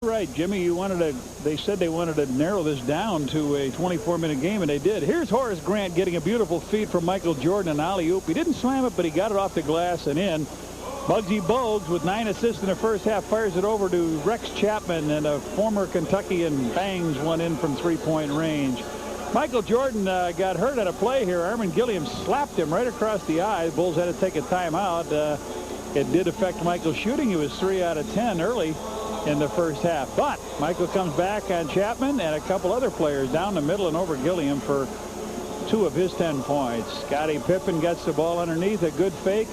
Right, Jimmy, they said they wanted to narrow this down to a 24-minute game, and they did. Here's Horace Grant getting a beautiful feed from Michael Jordan, an alley-oop. He didn't slam it, but he got it off the glass and in. Muggsy Bogues, with 9 assists in the first half, fires it over to Rex Chapman, and a former Kentuckian bangs one in from three-point range. Michael Jordan got hurt on a play here. Armin Gilliam slapped him right across the eye. Bulls had to take a timeout. It did affect Michael's shooting. He was 3 out of 10 early in the first half. But Michael comes back on Chapman and a couple other players down the middle and over Gilliam for 2 of his 10 points. Scottie Pippen gets the ball underneath. A good fake.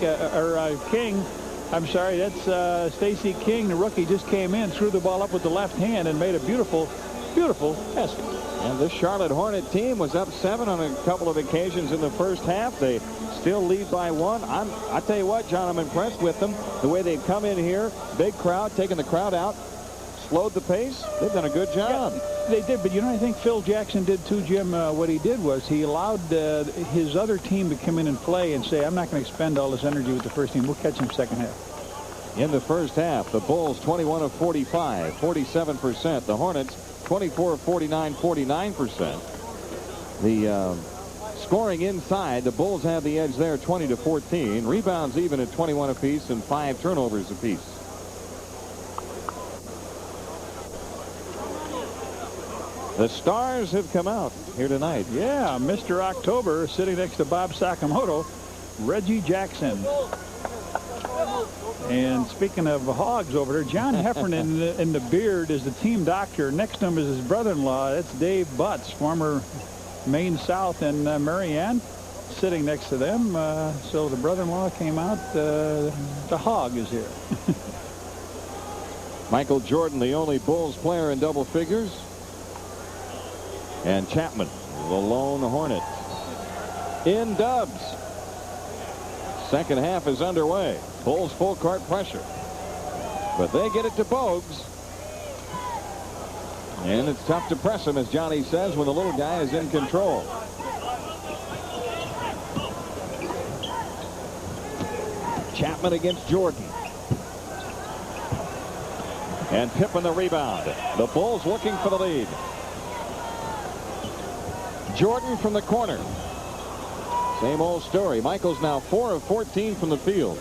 King. I'm sorry, that's Stacey King, the rookie, just came in, threw the ball up with the left hand, and made a beautiful, beautiful basket. And this Charlotte Hornet team was up 7 on a couple of occasions in the first half. They still lead by 1. I tell you what, John, I'm impressed with them. The way they've come in here, big crowd, taking the crowd out, slowed the pace. They've done a good job. Yeah, they did, but you know, I think Phil Jackson did too, Jim. What he did was he allowed his other team to come in and play and say, I'm not going to expend all this energy with the first team. We'll catch them second half. In the first half, the Bulls 21 of 45, 47%. The Hornets 24 of 49, 49%. The scoring inside, the Bulls have the edge there, 20 to 14. Rebounds even at 21 apiece and 5 turnovers apiece. The stars have come out here tonight. Yeah, Mr. October sitting next to Bob Sakamoto, Reggie Jackson. And speaking of hogs over there, John Heffernan in the beard is the team doctor. Next to him is his brother-in-law. That's Dave Butts, former Maine South, and Marianne sitting next to them. So the brother-in-law came out. The hog is here. Michael Jordan, the only Bulls player in double figures. And Chapman, the lone Hornet, in dubs. Second half is underway. Bulls full court pressure. But they get it to Bogues. And it's tough to press him, as Johnny says, when the little guy is in control. Chapman against Jordan. And Pippen the rebound. The Bulls looking for the lead. Jordan from the corner. Same old story. Michael's now 4 of 14 from the field.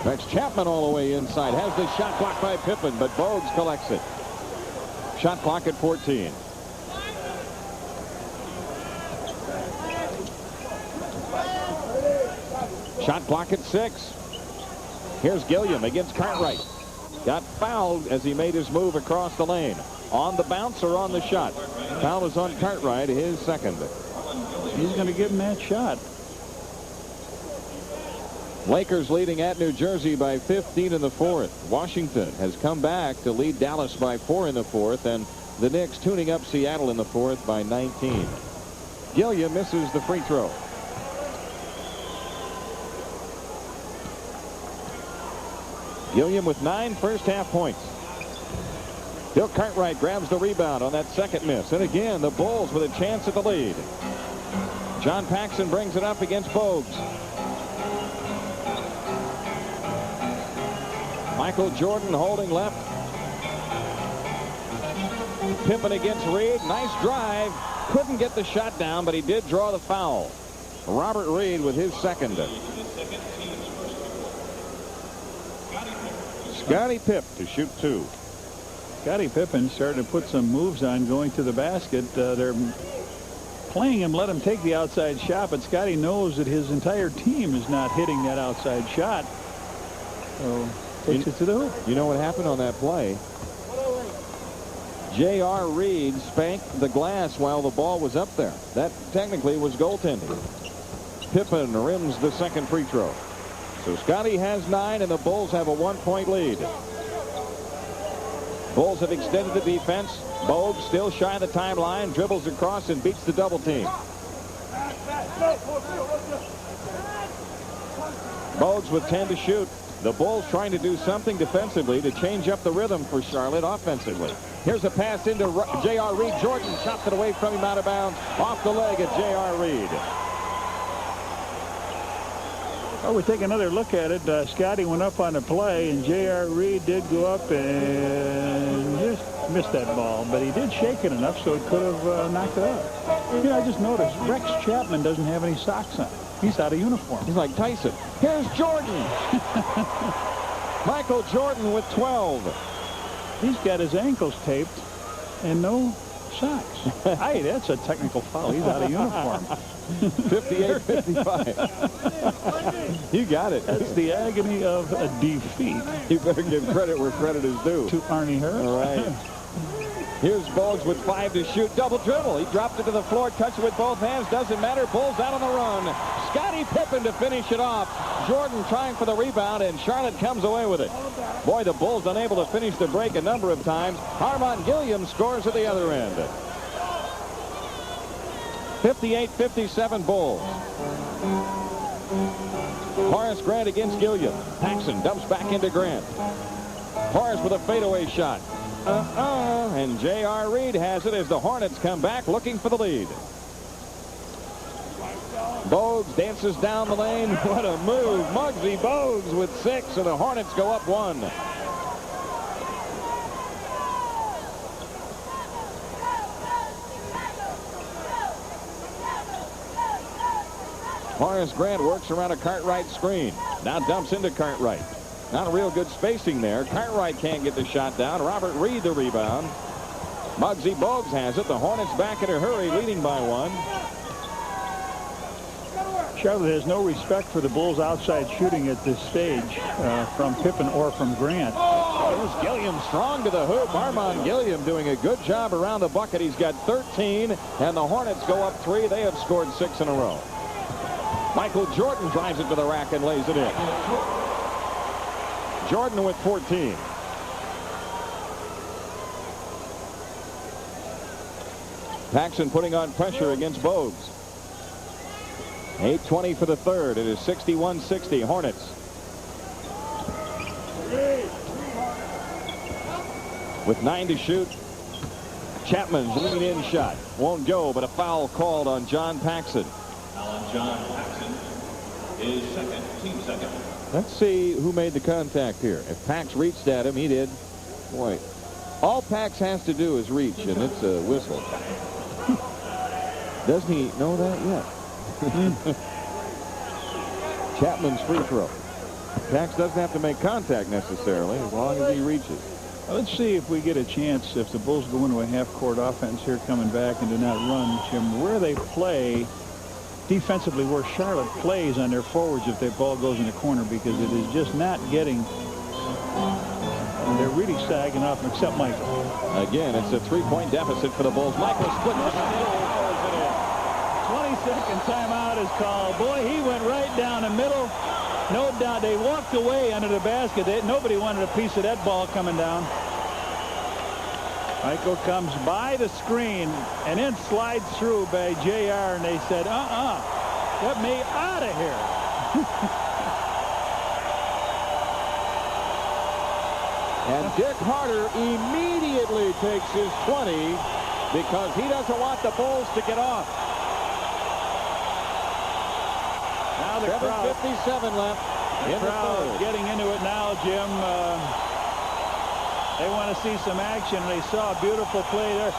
Rex Chapman all the way inside. Has the shot blocked by Pippen, but Bogues collects it. Shot clock at 14. Shot clock at 6. Here's Gilliam against Cartwright. Got fouled as he made his move across the lane. On the bounce or on the shot? Foul is on Cartwright, his second. He's going to give him that shot. Lakers leading at New Jersey by 15 in the fourth. Washington has come back to lead Dallas by 4 in the fourth, and the Knicks tuning up Seattle in the fourth by 19. Gilliam misses the free throw. Gilliam with 9 first half points. Bill Cartwright grabs the rebound on that second miss. And again, the Bulls with a chance at the lead. John Paxson brings it up against Bogues. Michael Jordan holding left. Pippen against Reed. Nice drive. Couldn't get the shot down, but he did draw the foul. Robert Reed with his second. Scottie Pipp to shoot 2. Scottie Pippen starting to put some moves on going to the basket. They're playing him, let him take the outside shot, but Scottie knows that his entire team is not hitting that outside shot. So takes it to the hoop. You know what happened on that play? J.R. Reed spanked the glass while the ball was up there. That technically was goaltending. Pippen rims the second free throw. So Scottie has 9, and the Bulls have a 1-point lead. Bulls have extended the defense. Bogues still shy of the timeline, dribbles across and beats the double team. Bogues with 10 to shoot. The Bulls trying to do something defensively to change up the rhythm for Charlotte offensively. Here's a pass into J.R. Reed. Jordan chopped it away from him out of bounds. Off the leg of J.R. Reed. Well, we take another look at it. Scotty went up on the play, and J.R. Reed did go up and just missed that ball. But he did shake it enough so it could have knocked it out. You know, I just noticed Rex Chapman doesn't have any socks on. He's out of uniform. He's like Tyson. Here's Jordan. Michael Jordan with 12. He's got his ankles taped and no socks. Hey, that's a technical foul. He's out of uniform. 58-55. You got it. That's the agony of a defeat. You better give credit where credit is due. To Arnie Harris. All right. Here's Bogues with 5 to shoot. Double dribble. He dropped it to the floor, touched it with both hands. Doesn't matter. Bulls out on the run. Scottie Pippen to finish it off. Jordan trying for the rebound, and Charlotte comes away with it. Boy, the Bulls unable to finish the break a number of times. Harmon Gilliam scores at the other end. 58-57 Bulls. Horace Grant against Gilliam. Paxson dumps back into Grant. Horace with a fadeaway shot. And J.R. Reed has it as the Hornets come back looking for the lead. Bogues dances down the lane. What a move. Muggsy Bogues with 6, and the Hornets go up 1. Horace Grant works around a Cartwright screen. Now dumps into Cartwright. Not a real good spacing there. Cartwright can't get the shot down. Robert Reed the rebound. Muggsy Bogues has it. The Hornets back in a hurry, leading by 1. Charlotte has no respect for the Bulls' outside shooting at this stage from Pippen or from Grant. Here's Gilliam strong to the hoop. Armon Gilliam doing a good job around the bucket. He's got 13, and the Hornets go up 3. They have scored 6 in a row. Michael Jordan drives it to the rack and lays it in. Jordan with 14. Paxson putting on pressure against Bogues. 8:20 for the third. It is 61-60 Hornets. With 9 to shoot. Chapman's lean-in shot. Won't go, but a foul called on John Paxson. John Paxson is second, team second. Let's see who made the contact here. If Pax reached at him, he did. Boy, all Pax has to do is reach, and it's a whistle. Doesn't he know that yet? Chapman's free throw. Pax doesn't have to make contact necessarily as long as he reaches. Well, let's see if we get a chance if the Bulls go into a half-court offense here coming back and do not run, Jim, where they play defensively, where Charlotte plays on their forwards if that ball goes in the corner, because it is just not getting. They're really sagging off, except Michael. Again, it's a 3-point deficit for the Bulls. Michael splits it. 22nd timeout is called. Boy, he went right down the middle. No doubt they walked away under the basket. Nobody wanted a piece of that ball coming down. Michael comes by the screen and then slides through by J.R. and they said, get me out of here. And Dick Harder immediately takes his 20 because he doesn't want the Bulls to get off. Now the 7:57 left in the third. Getting into it now, Jim. They want to see some action. They saw a beautiful play there.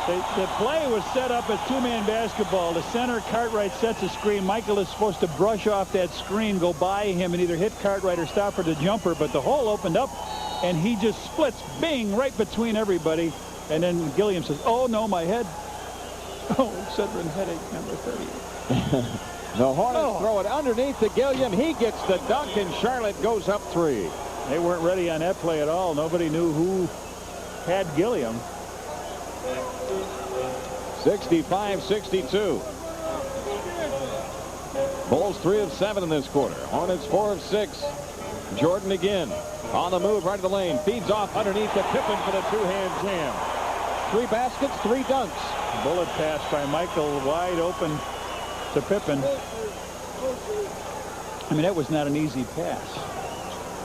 The play was set up as two-man basketball. The center, Cartwright, sets a screen. Michael is supposed to brush off that screen, go by him, and either hit Cartwright or stop for the jumper. But the hole opened up, and he just splits, bing, right between everybody. And then Gilliam says, oh, no, my head. Oh, Sedrin headache number 30. The Hornets throw it underneath to Gilliam. He gets the dunk, and Charlotte goes up 3. They weren't ready on that play at all. Nobody knew who had Gilliam. 65-62. Bulls 3 of 7 in this quarter. Hornets 4 of 6. Jordan again on the move right of the lane. Feeds off underneath to Pippen for the two-hand jam. 3 baskets, 3 dunks. Bullet pass by Michael, wide open to Pippen. I mean, that was not an easy pass.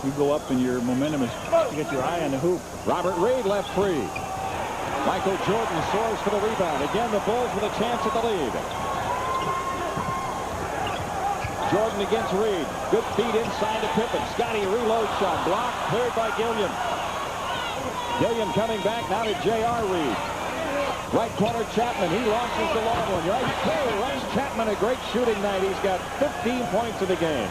You go up and your momentum is, you get your eye on the hoop. Robert Reed left free. Michael Jordan soars for the rebound. Again, the Bulls with a chance at the lead. Jordan against Reed. Good feed inside to Pippen. Scotty reload shot. Blocked. Cleared by Gilliam. Gilliam coming back now to J.R. Reed. Right corner Chapman. He launches the long one. Right there runs Chapman. A great shooting night. He's got 15 points in the game.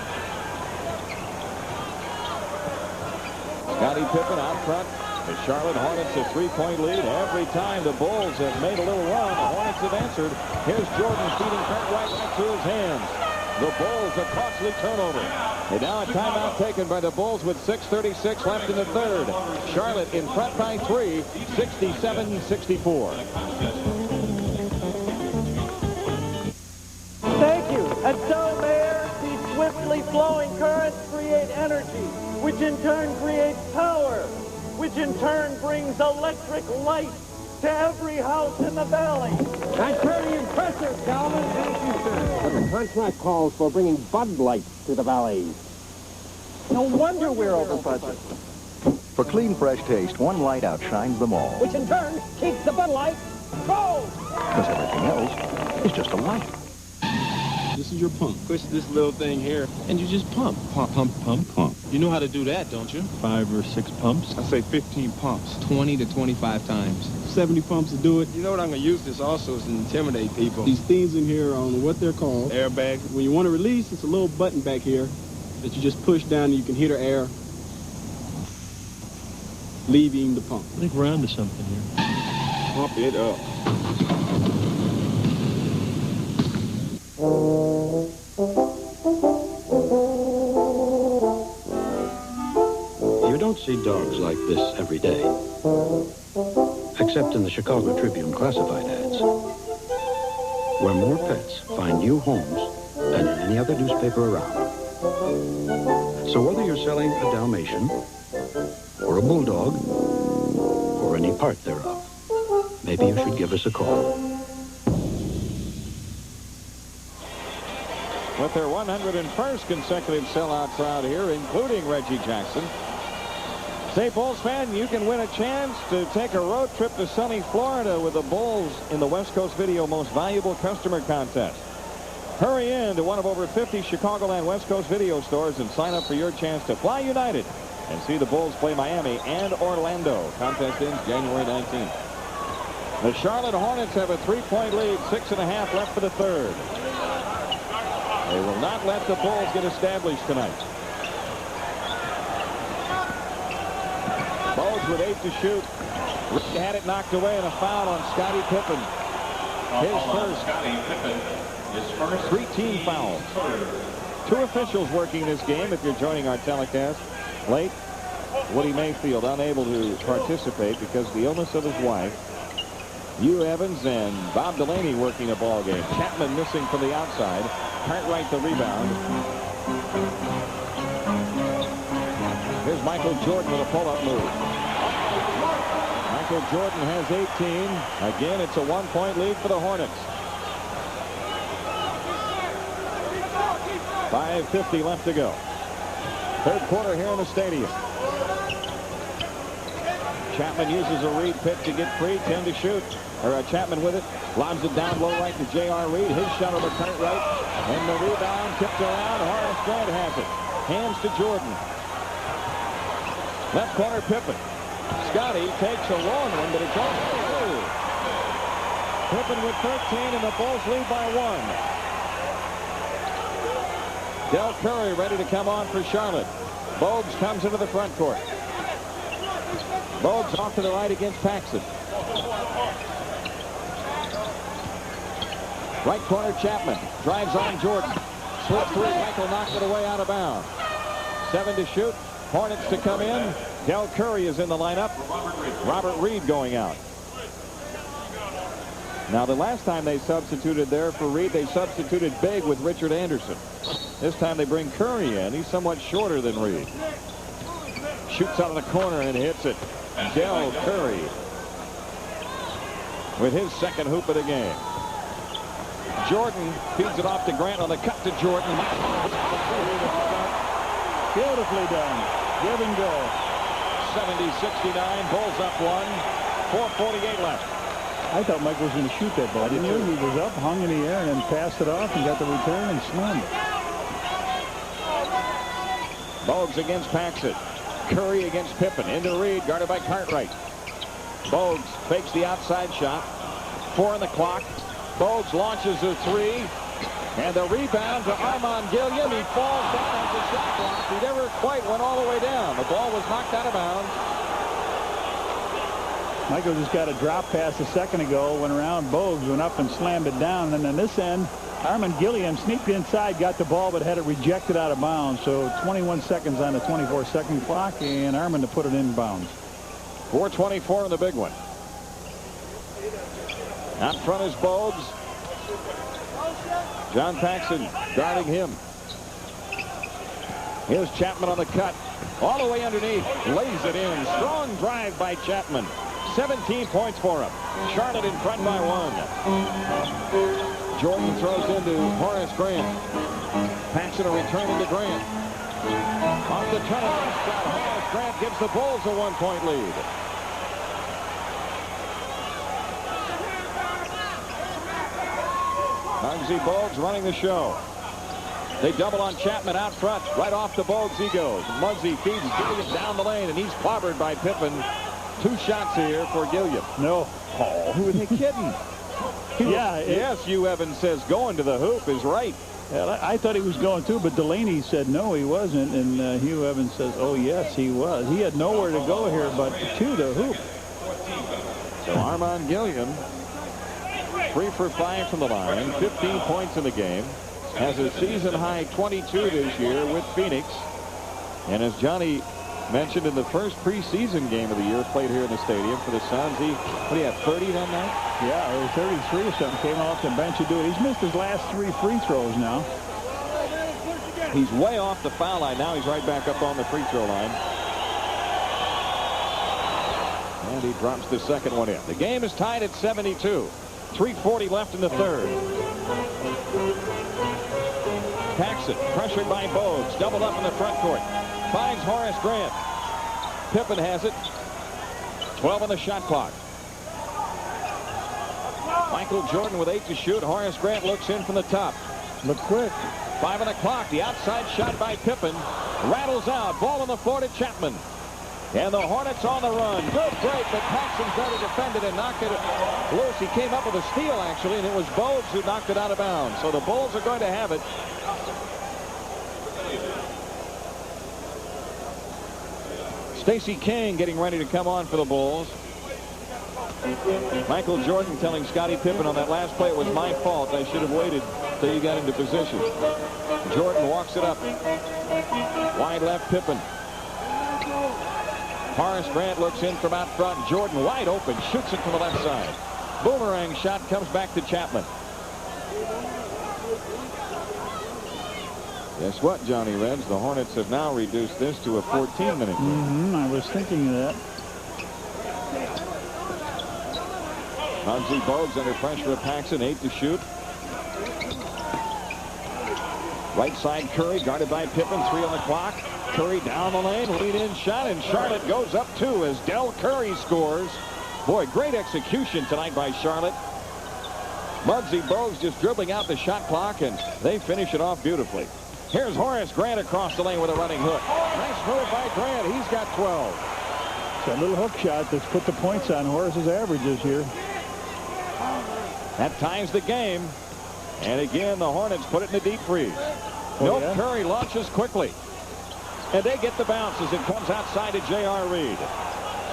Scotty Pippen out front. The Charlotte Hornets a 3-point lead. Every time the Bulls have made a little run, the Hornets have answered. Here's Jordan feeding Cartwright right through his hands. The Bulls a costly turnover. And now a timeout taken by the Bulls with 6:36 left in the third. Charlotte in front by 3, 67-64. Thank you. And so, Mayor, these swiftly flowing currents create energy, which in turn creates power, which in turn brings electric light to every house in the valley. That's pretty impressive, Calvin. Thank you, sir. But the contract calls for bringing Bud Light to the valley. No wonder we're over budget. For clean, fresh taste, one light outshines them all. Which in turn keeps the Bud Light cold. Because everything else is just a light. This is your pump. Push this little thing here, and you just pump. Pump, pump, pump, pump. You know how to do that, don't you? 5 or 6 pumps. I say 15 pumps. 20 to 25 times. 70 pumps to do it. You know what I'm going to use this also is to intimidate people. These things in here are on what they're called airbags. When you want to release, it's a little button back here that you just push down and you can hear the air leaving the pump. I think we're onto something here. Pump it up. You don't see dogs like this every day, except in the Chicago Tribune classified ads, where more pets find new homes than in any other newspaper around. So whether you're selling a Dalmatian, or a Bulldog, or any part thereof, maybe you should give us a call. With their 101st consecutive sellout crowd here, including Reggie Jackson. Say, Bulls fan, you can win a chance to take a road trip to sunny Florida with the Bulls in the West Coast Video Most Valuable Customer Contest. Hurry in to one of over 50 Chicagoland West Coast video stores and sign up for your chance to fly United and see the Bulls play Miami and Orlando. Contest ends January 19th. The Charlotte Hornets have a 3-point lead, 6.5 left for the third. They will not let the Bulls get established tonight. Bulls with 8 to shoot. Rick had it knocked away and a foul on Scottie Pippen. His first. Scottie Pippen, his first 3 team fouls. 2 officials working this game if you're joining our telecast late. Woody Mayfield unable to participate because of the illness of his wife. Hugh Evans and Bob Delaney working a ball game. Chapman missing from the outside. Cartwright the rebound. Here's Michael Jordan with a pull-up move. Michael Jordan has 18. Again, it's a 1-point lead for the Hornets. 5:50 left to go. Third quarter here in the stadium. Chapman uses a Reed pick to get free. 10 to shoot. Chapman with it. Lobs it down low right to J.R. Reed. His shot over Cartwright. And the rebound tipped around. Horace Grant has it. Hands to Jordan. Left corner Pippen. Scotty takes a long one, but it's over. Pippen with 13, and the Bulls lead by 1. Del Curry ready to come on for Charlotte. Bogues comes into the front court. Bogues off to the right against Paxson. Right corner Chapman. Drives on Jordan. Slip through. Michael knocks it away out of bounds. 7 to shoot. Hornets to come in. Del Curry is in the lineup. Robert Reed going out. Now, the last time they substituted there for Reed, they substituted big with Richard Anderson. This time they bring Curry in. He's somewhat shorter than Reed. Shoots out of the corner and hits it. Del Curry with his second hoop of the game. Jordan feeds it off to Grant on the cut to Jordan. Beautifully done. Give and go. 70-69. Bulls up 1. 4:48 left. I thought Mike was going to shoot that ball, didn't you? He was up, hung in the air, and then passed it off and got the return and slammed it. Bogues against Paxson. Curry against Pippen. Into Reed, guarded by Cartwright. Bogues fakes the outside shot. 4 on the clock. Bogues launches a 3. And the rebound to Armand Gilliam. He falls down at the shot block. He never quite went all the way down. The ball was knocked out of bounds. Michael just got a drop pass a second ago. Went around Bogues, went up and slammed it down. And then this end, Armand Gilliam sneaked inside, got the ball, but had it rejected out of bounds. So 21 seconds on the 24-second clock, and Armand to put it in bounds. 4:24 in the big one. Out front is Bogues. John Paxson guarding him. Here's Chapman on the cut. All the way underneath. Lays it in. Strong drive by Chapman. 17 points for him. Charlotte in front by 1. Jordan throws into Horace Grant. Paxson a return into Grant. Off the turnaround shot. Horace Grant gives the Bulls a 1-point lead. Muggsy Bogues running the show. They double on Chapman out front. Right off the Bogues he goes. Muggsy feeds Gilliam down the lane, and he's clobbered by Pippen. 2 shots here for Gilliam. No. Oh, who are they kidding? Yeah. Yes, Hugh Evans says going to the hoop is right. Well, I thought he was going to, but Delaney said no, he wasn't. And Hugh Evans says, oh, yes, he was. He had nowhere to go here but to the hoop. So Armand Gilliam, 3 for 5 from the line, 15 points in the game. Has a season-high 22 this year with Phoenix. And as Johnny mentioned in the first preseason game of the year played here in the stadium for the Suns, what do you have, 30 that night? Yeah, or 33 or something. Came off the bench to do it. He's missed his last 3 free throws now. He's way off the foul line. Now he's right back up on the free throw line. And he drops the second one in. The game is tied at 72. 3:40 left in the third. Paxson pressured by Bogues. Doubled up in the front court. Finds Horace Grant. Pippen has it. 12 on the shot clock. Michael Jordan with 8 to shoot. Horace Grant looks in from the top. Look quick. 5 on the clock. The outside shot by Pippen. Rattles out. Ball on the floor to Chapman. And the Hornets on the run. Good break, but Paxson's there to defend it and knock it loose. He came up with a steal, actually, and it was Bogues who knocked it out of bounds. So the Bulls are going to have it. Stacey King getting ready to come on for the Bulls. Michael Jordan telling Scottie Pippen on that last play, it was my fault. I should have waited till you got into position. Jordan walks it up. Wide left Pippen. Horace Grant looks in from out front. Jordan wide open. Shoots it from the left side. Boomerang shot comes back to Chapman. Guess what, Johnny Reds? The Hornets have now reduced this to a 14-minute game. I was thinking of that. Muggsy Bogues under pressure of Paxson. 8 to shoot. Right side Curry guarded by Pippen. 3 on the clock. Curry down the lane. Lead-in shot, and Charlotte goes up 2 as Del Curry scores. Boy, great execution tonight by Charlotte. Muggsy Bogues just dribbling out the shot clock, and they finish it off beautifully. Here's Horace Grant across the lane with a running hook. Nice move by Grant. He's got 12. It's a little hook shot that's put the points on Horace's averages here. That ties the game. And again, the Hornets put it in a deep freeze. Oh, yeah? Curry launches quickly. And they get the bounce as it comes outside to J.R. Reed.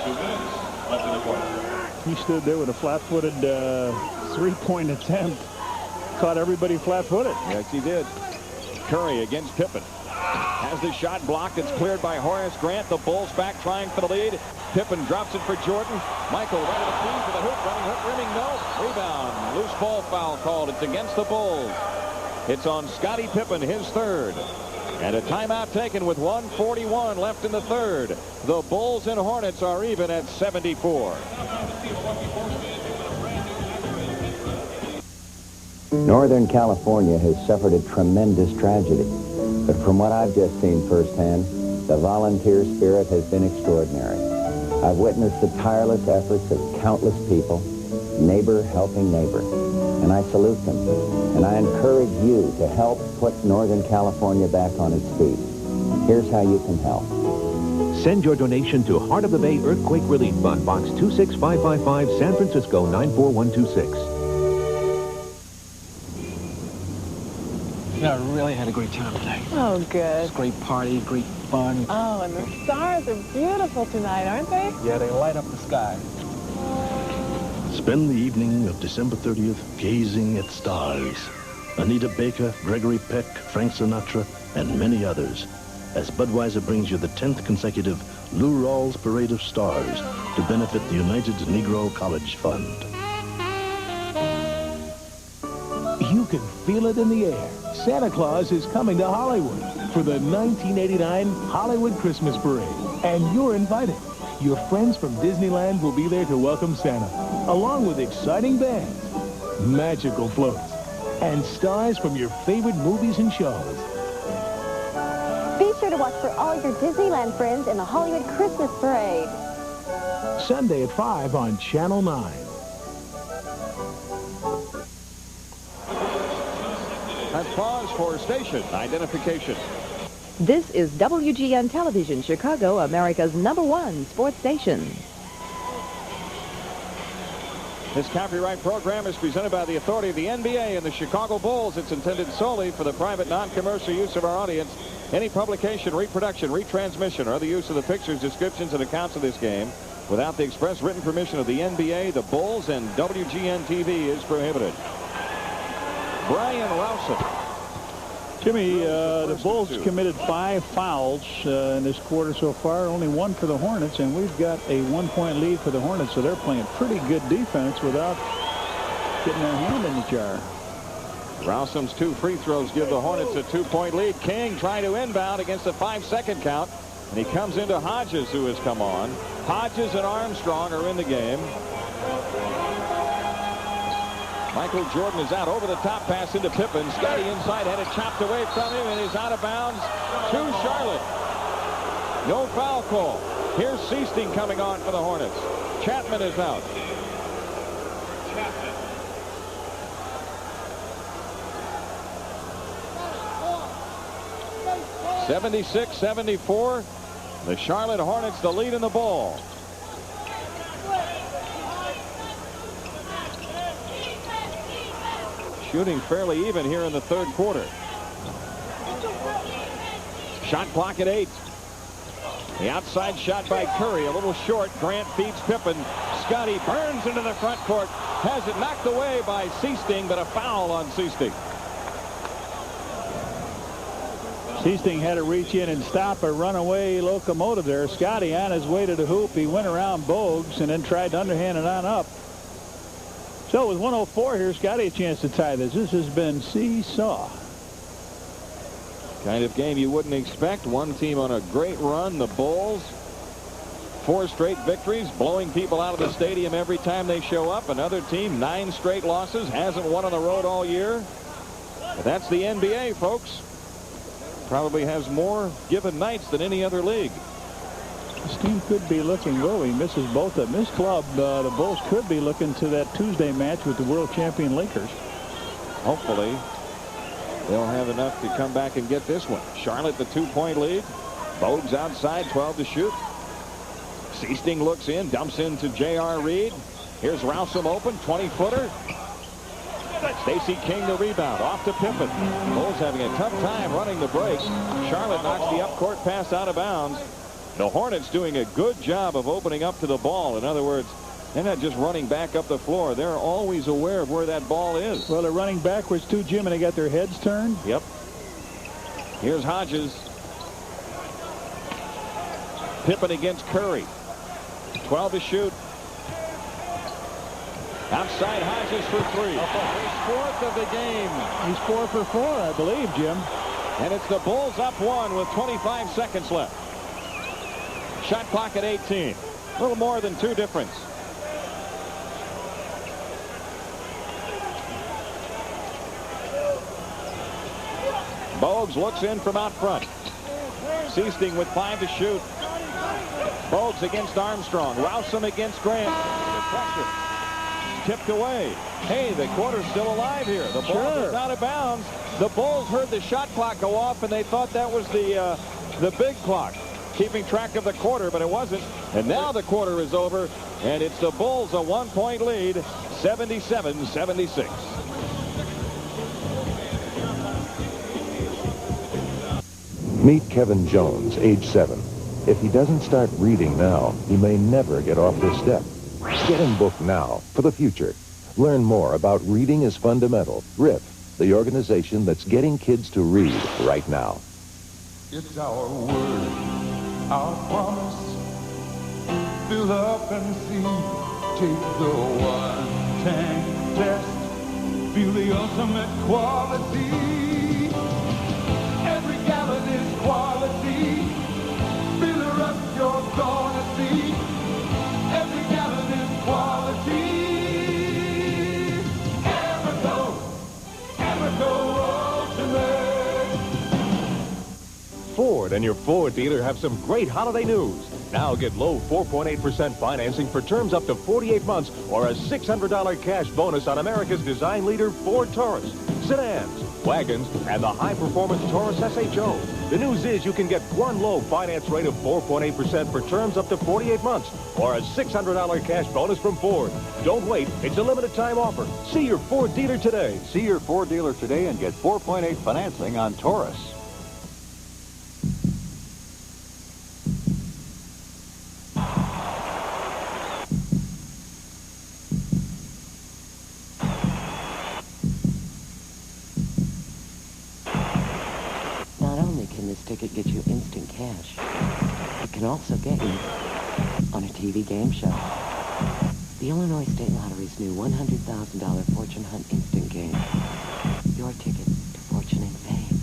2 minutes left in the quarter. He stood there with a flat-footed 3-point attempt. Caught everybody flat-footed. Yes, he did. Curry against Pippen. Has the shot blocked. It's cleared by Horace Grant. The Bulls back trying for the lead. Pippen drops it for Jordan. Michael right at the feed for the hoop. Running hook, rimming, no. Rebound. Loose ball foul called. It's against the Bulls. It's on Scottie Pippen, his third. And a timeout taken with 1:41 left in the third. The Bulls and Hornets are even at 74. Northern California has suffered a tremendous tragedy. But from what I've just seen firsthand, the volunteer spirit has been extraordinary. I've witnessed the tireless efforts of countless people, neighbor helping neighbor. And I salute them. And I encourage you to help put Northern California back on its feet. Here's how you can help. Send your donation to Heart of the Bay Earthquake Relief Fund, Box 26555, San Francisco 94126. I really had a great time today. Oh, good. It's a great party, great fun. Oh, and the stars are beautiful tonight, aren't they? Yeah, they light up the sky. Spend the evening of December 30th gazing at stars. Anita Baker, Gregory Peck, Frank Sinatra, and many others, as Budweiser brings you the 10th consecutive Lou Rawls Parade of Stars to benefit the United Negro College Fund. You can feel it in the air. Santa Claus is coming to Hollywood for the 1989 Hollywood Christmas Parade. And you're invited. Your friends from Disneyland will be there to welcome Santa, along with exciting bands, magical floats, and stars from your favorite movies and shows. Be sure to watch for all your Disneyland friends in the Hollywood Christmas Parade. Sunday at 5 on Channel 9. Let's pause for station identification. This is WGN Television, Chicago, America's #1 sports station. This copyright program is presented by the authority of the NBA and the Chicago Bulls. It's intended solely for the private, non-commercial use of our audience. Any publication, reproduction, retransmission, or the use of the pictures, descriptions, and accounts of this game without the express written permission of the NBA, the Bulls, and WGN TV is prohibited. Brian Rouson. Jimmy, the Bulls committed 5 fouls in this quarter so far, only 1 for the Hornets, and we've got a 1-point lead for the Hornets, so they're playing pretty good defense without getting their hand in the jar. Rousum's 2 free throws give the Hornets a 2-point lead. King trying to inbound against a 5-second count, and he comes into Hodges, who has come on. Hodges and Armstrong are in the game. Michael Jordan is out, over the top pass into Pippen. Scotty inside, had it chopped away from him, and he's out of bounds to Charlotte. No foul call. Here's Seasting coming on for the Hornets. Chapman is out. 76-74. The Charlotte Hornets the lead in the ball. Shooting fairly even here in the third quarter. Shot clock at 8. The outside shot by Curry, a little short. Grant feeds Pippen. Scotty burns into the front court. Has it knocked away by Seasting, but a foul on Seasting. Seasting had to reach in and stop a runaway locomotive there. Scotty on his way to the hoop. He went around Bogues and then tried to underhand it on up. So with 1:04 here, Scotty a chance to tie this. This has been seesaw. Kind of game you wouldn't expect. One team on a great run, the Bulls. 4 straight victories, blowing people out of the stadium every time they show up. Another team, 9 straight losses, hasn't won on the road all year. But that's the NBA, folks. Probably has more given nights than any other league. This team could be looking, well, he misses both of them. This club, the Bulls could be looking to that Tuesday match with the world champion Lakers. Hopefully they'll have enough to come back and get this one. Charlotte the 2-point lead. Bogues outside, 12 to shoot. Seasting looks in, dumps into J.R. Reed. Here's Rousum open, 20-footer. Stacey King the rebound, off to Pippen. Bulls having a tough time running the break. Charlotte knocks the up-court pass out of bounds. The Hornets doing a good job of opening up to the ball. In other words, they're not just running back up the floor. They're always aware of where that ball is. Well, they're running backwards too, Jim, and they got their heads turned. Yep. Here's Hodges. Pippen against Curry. 12 to shoot. Outside Hodges for 3. His 4th of the game. He's 4 for 4, I believe, Jim. And it's the Bulls up 1 with 25 seconds left. Shot clock at 18. A little more than 2 difference. Bogues looks in from out front. Seasting with 5 to shoot. Bogues against Armstrong. Rousum against Grant. Pressure. Tipped away. Hey, the quarter's still alive here. The ball is out of bounds. The Bulls heard the shot clock go off, and they thought that was the the big clock, keeping track of the quarter, but it wasn't. And now the quarter is over, and it's the Bulls a 1-point lead, 77-76. Meet Kevin Jones, age 7. If he doesn't start reading now, he may never get off this step. Get him booked now for the future. Learn more about Reading is Fundamental. RIF, the organization that's getting kids to read right now. It's our word, our promise. Fill up and see. Take the one-tank test. Feel the ultimate quality. Every gallon is quality. Fill her up, you're gonna see. Every gallon is quality. Ford and your Ford dealer have some great holiday news. Now get low 4.8% financing for terms up to 48 months or a $600 cash bonus on America's design leader Ford Taurus, sedans, wagons, and the high-performance Taurus SHO. The news is you can get one low finance rate of 4.8% for terms up to 48 months or a $600 cash bonus from Ford. Don't wait. It's a limited-time offer. See your Ford dealer today. See your Ford dealer today and get 4.8 financing on Taurus. This ticket gets you instant cash. It can also get you on a TV game show. The Illinois State Lottery's new $100,000 Fortune Hunt instant game. Your ticket to fortune and fame.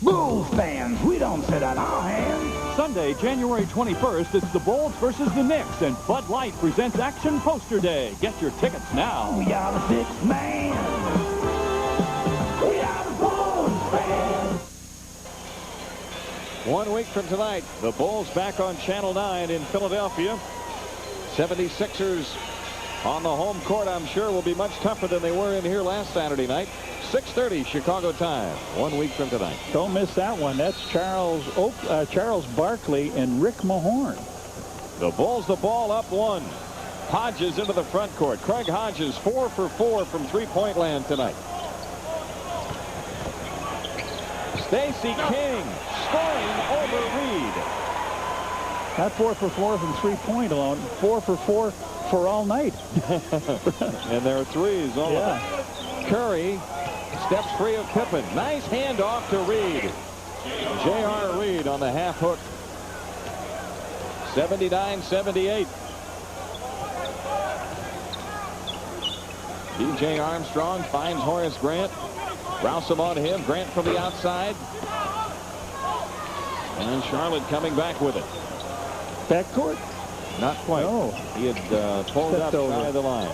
Bulls fans, we don't sit on our hands. Sunday, January 21st, it's the Bulls versus the Knicks, and Bud Light presents Action Poster Day. Get your tickets now. We are the sixth man. We are the Bulls fans. 1 week from tonight, the Bulls back on Channel 9 in Philadelphia. 76ers on the home court, I'm sure, will be much tougher than they were in here last Saturday night. 6:30 Chicago time, 1 week from tonight. Don't miss that one. That's Charles Barkley and Rick Mahorn. The Bulls the ball up 1. Hodges into the front court. Craig Hodges 4 for 4 from three-point land tonight. Stacey King scoring over Reed. Not 4 for 4 from three-point alone. 4 for 4 for all night. And there are threes all of them. Curry steps free of Pippen. Nice handoff to Reed. J.R. Reed on the half hook. 79-78. B.J. Armstrong finds Horace Grant. Rouse him on him. Grant from the outside. And Charlotte coming back with it. Backcourt? Not quite. No. He had pulled up side of the line.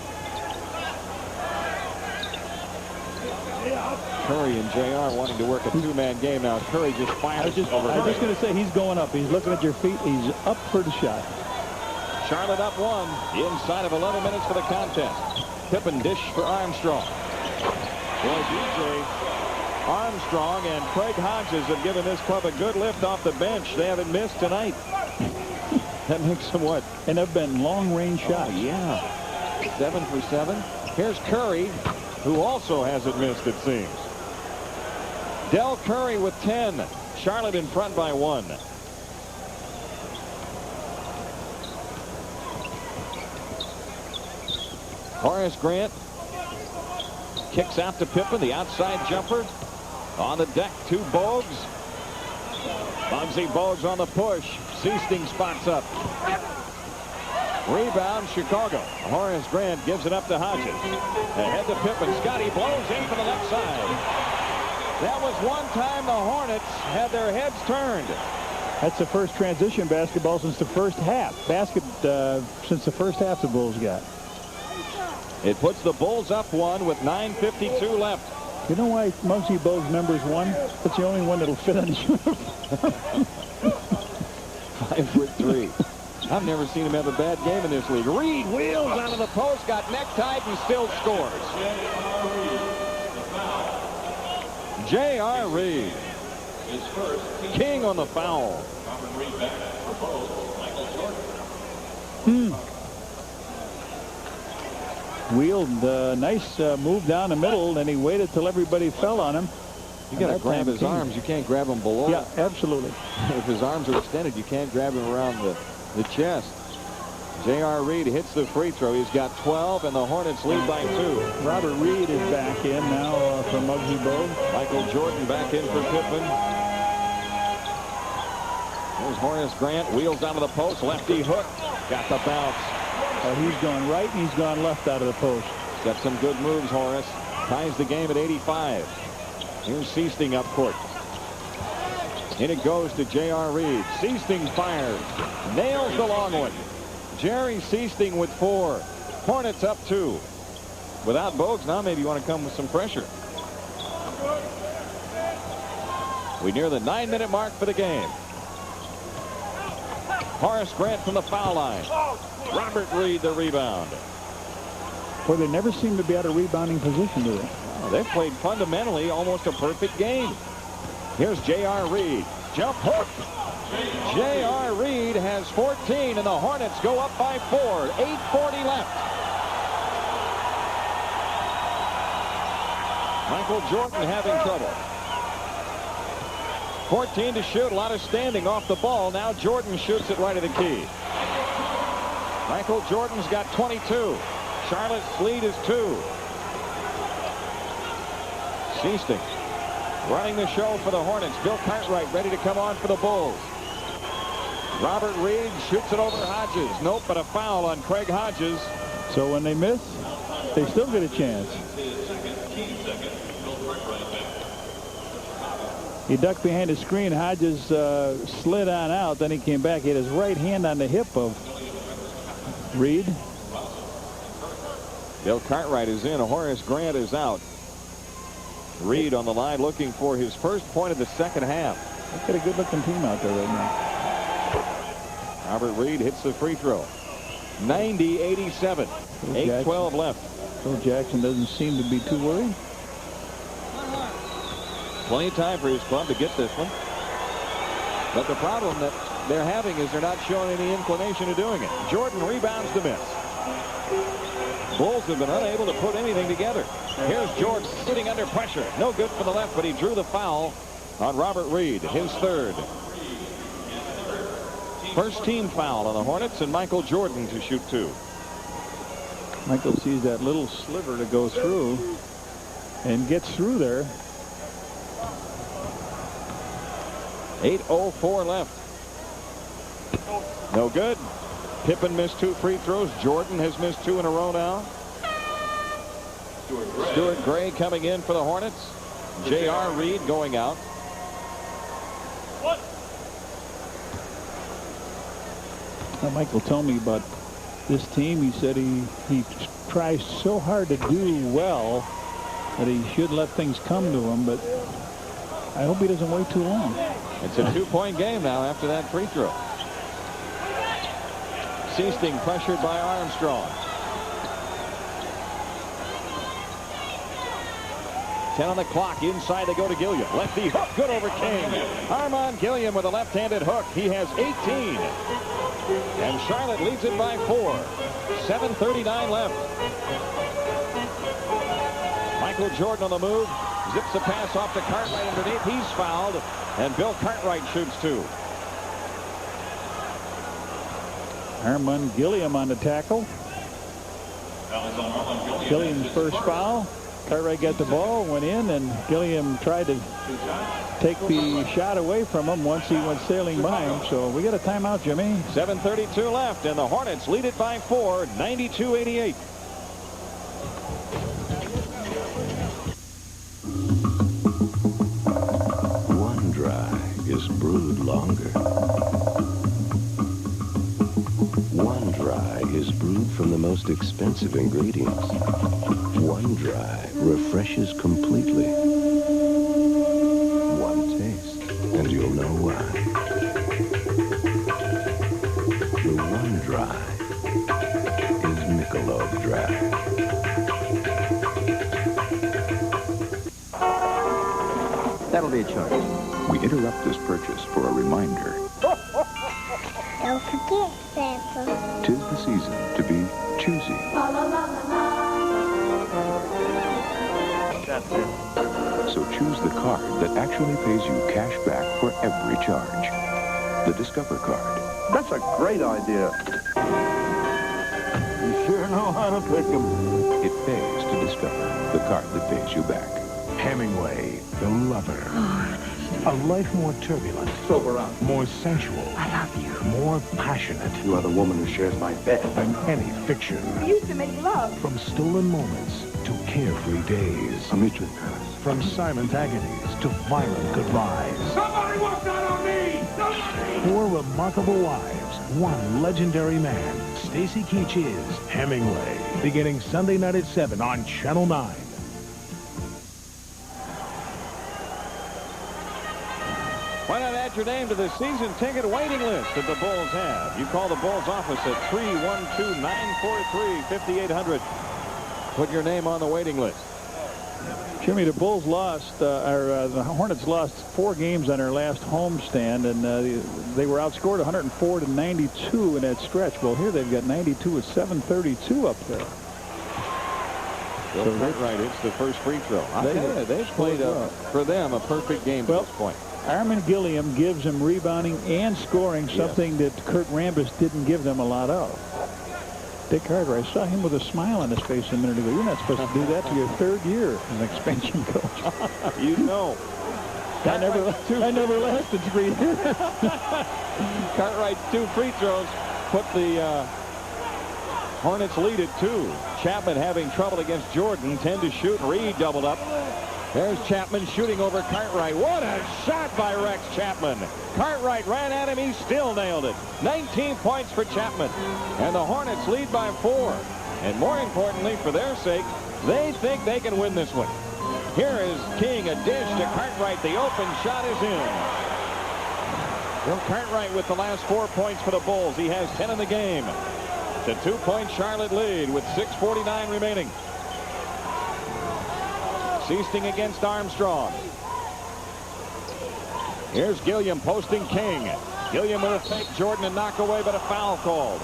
Curry and J.R. wanting to work a two-man game now. Curry just fires over. I was just going to say he's going up. He's looking at your feet. He's up for the shot. Charlotte up 1 inside of 11 minutes for the contest. Pippen dish for Armstrong. Boy, B.J. Armstrong and Craig Hodges have given this club a good lift off the bench. They haven't missed tonight. That makes them what? And they've been long-range shots. Oh, yeah. 7 for 7. Here's Curry, who also hasn't missed, it seems. Del Curry with 10. Charlotte in front by 1. Horace Grant kicks out to Pippen, the outside jumper. On the deck to Bogues. Muggsy Bogues on the push. Seasting spots up. Rebound, Chicago. Horace Grant gives it up to Hodges. Ahead to Pippen. Scotty blows in from the left side. That was one time the Hornets had their heads turned. That's the first transition basketball since the first half. Since the first half the Bulls got. It puts the Bulls up 1 with 9:52 left. You know why Muggsy Bogues number's 1? It's the only one that'll fit on his uniform. 5'3". I've never seen him have a bad game in this league. Reed wheels onto the post, got necktied, and still scores. J.R. Reed. His first team King on the foul. Robert Reed back for Bulls. Michael Jordan. Wheeled nice move down the middle, and he waited till everybody fell on him. You got to grab his arms. You can't grab him below. Yeah, absolutely. If his arms are extended, you can't grab him around the chest. J.R. Reed hits the free throw. He's got 12, and the Hornets lead by 2. Robert Reed is back in now for Muggsy Bogues. Michael Jordan back in for Pippen. There's Horace Grant. Wheels down to the post. Lefty hook. Got the bounce. He's gone right and he's gone left out of the post. Got some good moves, Horace. Ties the game at 85. Here's Seasting up court. In it goes to J.R. Reed. Seasting fires. Nails the long one. Jerry Seasting with 4. Hornets up 2. Without Bogues, now maybe you want to come with some pressure. We near the 9-minute mark for the game. Horace Grant from the foul line. Robert Reed the rebound. Boy, they never seem to be out of rebounding position, do they? Oh, they've played fundamentally almost a perfect game. Here's J.R. Reed. Jump hook. J.R. Reed has 14, and the Hornets go up by 4. 8:40 left. Michael Jordan having trouble. 14 to shoot. A lot of standing off the ball. Now Jordan shoots it right at the key. Michael Jordan's got 22. Charlotte's lead is 2. Seasting running the show for the Hornets. Bill Cartwright ready to come on for the Bulls. Robert Reed shoots it over Hodges. Nope, but a foul on Craig Hodges. So when they miss, they still get a chance. He ducked behind the screen. Hodges slid on out. Then he came back. He had his right hand on the hip of Reed. Bill Cartwright is in. Horace Grant is out. Reed on the line looking for his first point of the second half. They've got a good-looking team out there right now. Robert Reed hits the free throw. 90-87. 8:12 left. Phil Jackson doesn't seem to be too worried. Plenty of time for his club to get this one. But the problem that they're having is they're not showing any inclination to doing it. Jordan rebounds the miss. Bulls have been unable to put anything together. Here's Jordan sitting under pressure. No good for the left, but he drew the foul on Robert Reed, his third. First team foul on the Hornets, and Michael Jordan to shoot 2. Michael sees that little sliver to go through and gets through there. 8:04 left. No good. Pippen missed 2 free throws. Jordan has missed 2 in a row now. Stuart Gray coming in for the Hornets. J.R. Reed going out. Now, Michael told me about this team. He said he tries so hard to do well that he should let things come to him, but I hope he doesn't wait too long. It's a 2-point game now after that free throw. Seasting pressured by Armstrong. 10 on the clock. Inside they go to Gilliam. Lefty hook. Good over King. Armand Gilliam with a left-handed hook. He has 18. And Charlotte leads it by 4. 7:39 left. Michael Jordan on the move. Zips a pass off to Cartwright underneath. He's fouled. And Bill Cartwright shoots 2. Armand Gilliam on the tackle. Gilliam's first foul. Cartwright got the ball, went in, and Gilliam tried to take the shot away from him once he went sailing by him. So we got a timeout, Jimmy. 7:32 left, and the Hornets lead it by 4, 92-88. One dry is brewed longer. One dry is brewed from the most expensive ingredients. One dry refreshes completely. One taste, and you'll know why. The One Dry is Michelob Dry. That'll be a charge. We interrupt this purchase for a reminder. Don't forget, Santa. 'Tis the season to be choosy. That's it. So choose the card that actually pays you cash back for every charge. The Discover card. That's a great idea. You sure know how to pick them. It pays to Discover, the card that pays you back. Hemingway, the lover. A life more turbulent. Sober up. More sensual. I love you. More passionate. You are the woman who shares my bed. Than any fiction. We used to make love. From stolen moments to carefree days. I'll meet you in Paris. From silent agonies to violent goodbyes. Somebody walk out on me! Somebody! 4 remarkable wives, 1 legendary man. Stacy Keach is Hemingway. Beginning Sunday night at 7 on Channel 9. Why not add your name to the season ticket waiting list that the Bulls have? You call the Bulls office at 312-943-5800. Put your name on the waiting list. Jimmy, the Bulls lost, the Hornets lost 4 games on their last homestand, and they were outscored 104-92 in that stretch. Well, here they've got 92 with 7:32 up there. Bill Cartwright hits the first free throw. They've played, for them, a perfect game to this point. Armin Gilliam gives them rebounding and scoring, something that Kurt Rambis didn't give them a lot of. Dick Carter, I saw him with a smile on his face a minute ago. You're not supposed to do that to your 3rd year as an expansion coach. You know. I never lasted 3 years. Cartwright's 2 free throws put the Hornets lead at 2. Chapman having trouble against Jordan. 10 to shoot. Reed doubled up. There's Chapman shooting over Cartwright. What a shot by Rex Chapman. Cartwright ran at him. He still nailed it. 19 points for Chapman. And the Hornets lead by 4. And more importantly, for their sake, they think they can win this one. Here is King, a dish to Cartwright. The open shot is in. Bill Cartwright with the last 4 points for the Bulls. He has 10 in the game. It's a 2-point Charlotte lead with 6:49 remaining. Seasting against Armstrong. Here's Gilliam posting King. Gilliam with a fake Jordan and knock away, but a foul called.